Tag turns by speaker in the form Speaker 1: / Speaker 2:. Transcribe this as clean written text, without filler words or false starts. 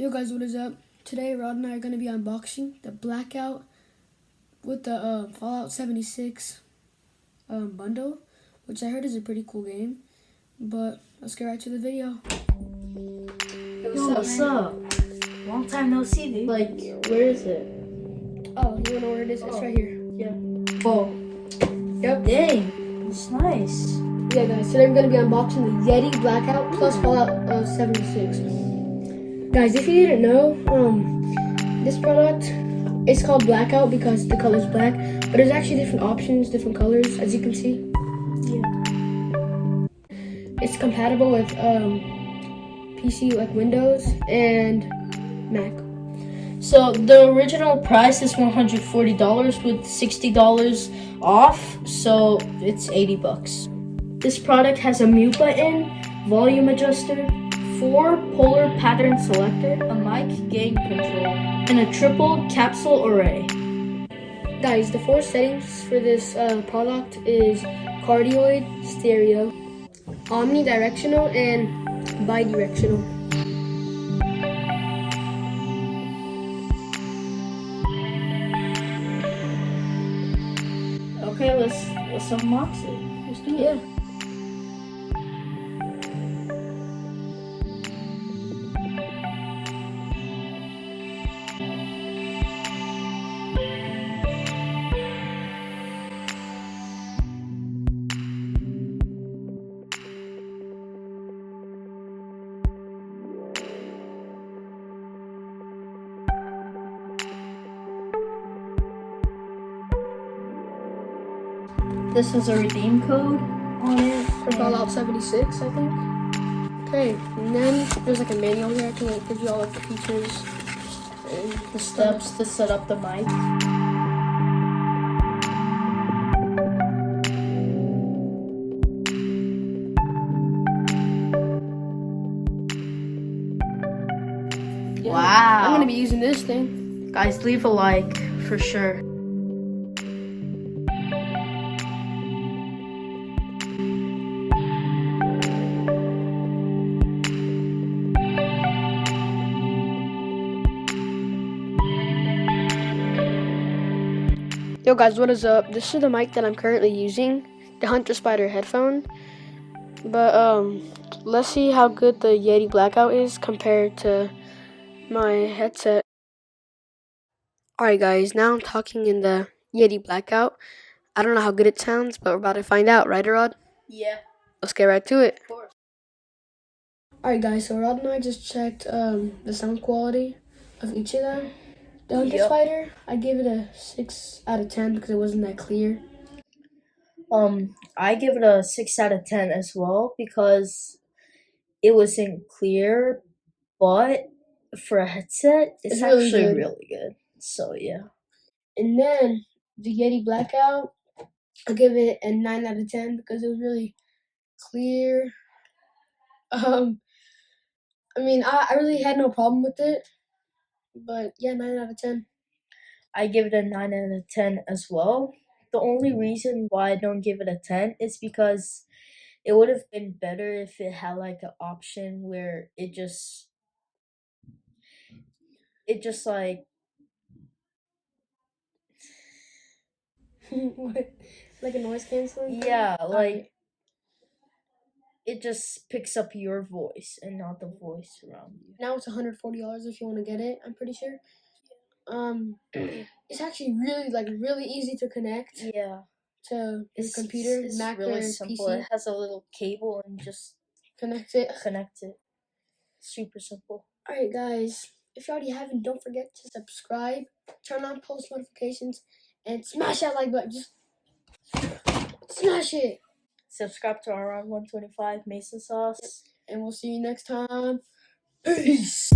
Speaker 1: Yo guys, what is up? Today Rod and I are going to be unboxing the Blackout with the Fallout 76 bundle, which I heard is a pretty cool game. But let's get right to the video.
Speaker 2: Hey, what's up? Long time no see, dude.
Speaker 3: Like, where is it?
Speaker 1: Oh, you wanna know where it is? It's right here.
Speaker 3: Yeah.
Speaker 2: Oh,
Speaker 1: Yep.
Speaker 2: dang, it's nice.
Speaker 1: Yeah guys, today we're going to be unboxing the Yeti Blackout plus Fallout 76. Guys, if you didn't know, this product is called Blackout because the color's black, but there's actually different options, different colors, as you can see.
Speaker 2: Yeah.
Speaker 1: It's compatible with PC like Windows and Mac.
Speaker 2: So the original price is $140 with $60 off, so it's $80. This product has a mute button, volume adjuster, 4 polar pattern selector, a mic gain control, and a triple capsule array.
Speaker 1: Guys, the 4 settings for this product is cardioid, stereo, omnidirectional, and bidirectional.
Speaker 2: Okay, let's unbox it. Let's do it.
Speaker 1: Yeah.
Speaker 2: This has a redeem code on it.
Speaker 1: For Fallout 76, I think. Okay, and then there's like a manual here. I can like give you all like the features and the
Speaker 2: Steps to set up the mic.
Speaker 1: Yeah,
Speaker 2: Wow.
Speaker 1: I'm gonna be using this thing.
Speaker 2: Guys, leave a like for sure.
Speaker 1: Yo guys, what is up? This is the mic that I'm currently using, the Hunter Spider headphone. But let's see how good the Yeti Blackout is compared to my headset. Alright guys, now I'm talking in the Yeti Blackout. I don't know how good it sounds, but we're about to find out, right Arad?
Speaker 2: Yeah.
Speaker 1: Let's get right to it.
Speaker 2: Of course.
Speaker 1: Alright guys, so Rod and I just checked the sound quality of each of them. The Hunter Spider, I gave it a 6 out of 10 because it wasn't that clear.
Speaker 2: I give it a 6 out of 10 as well because it wasn't clear, but for a headset, it's
Speaker 1: really
Speaker 2: actually
Speaker 1: good.
Speaker 2: really good. So yeah.
Speaker 1: And then the Yeti Blackout, I give it a 9 out of 10 because it was really clear. I mean, I really had no problem with it, but yeah, 9 out of 10.
Speaker 2: I give it a 9 out of 10 as well. The only reason why I don't give it a 10 is because it would have been better if it had like an option where it just like
Speaker 1: What? Like a noise canceling?
Speaker 2: yeah,
Speaker 1: thing?
Speaker 2: like
Speaker 1: Alright.
Speaker 2: it just picks up your voice and not the voice around you.
Speaker 1: Now it's $140 if you want to get it, I'm pretty sure. It's actually really easy to connect
Speaker 2: Yeah.
Speaker 1: to your computer,
Speaker 2: It's
Speaker 1: Mac
Speaker 2: really
Speaker 1: or
Speaker 2: simple.
Speaker 1: PC.
Speaker 2: It has a little cable and just
Speaker 1: Connect it.
Speaker 2: connect it. Super simple.
Speaker 1: Alright guys, if you already haven't, don't forget to subscribe, turn on post notifications, and smash that like button. Just smash it.
Speaker 2: Subscribe to Arad 125 Mesa Sauce.
Speaker 1: And we'll see you next time. Peace.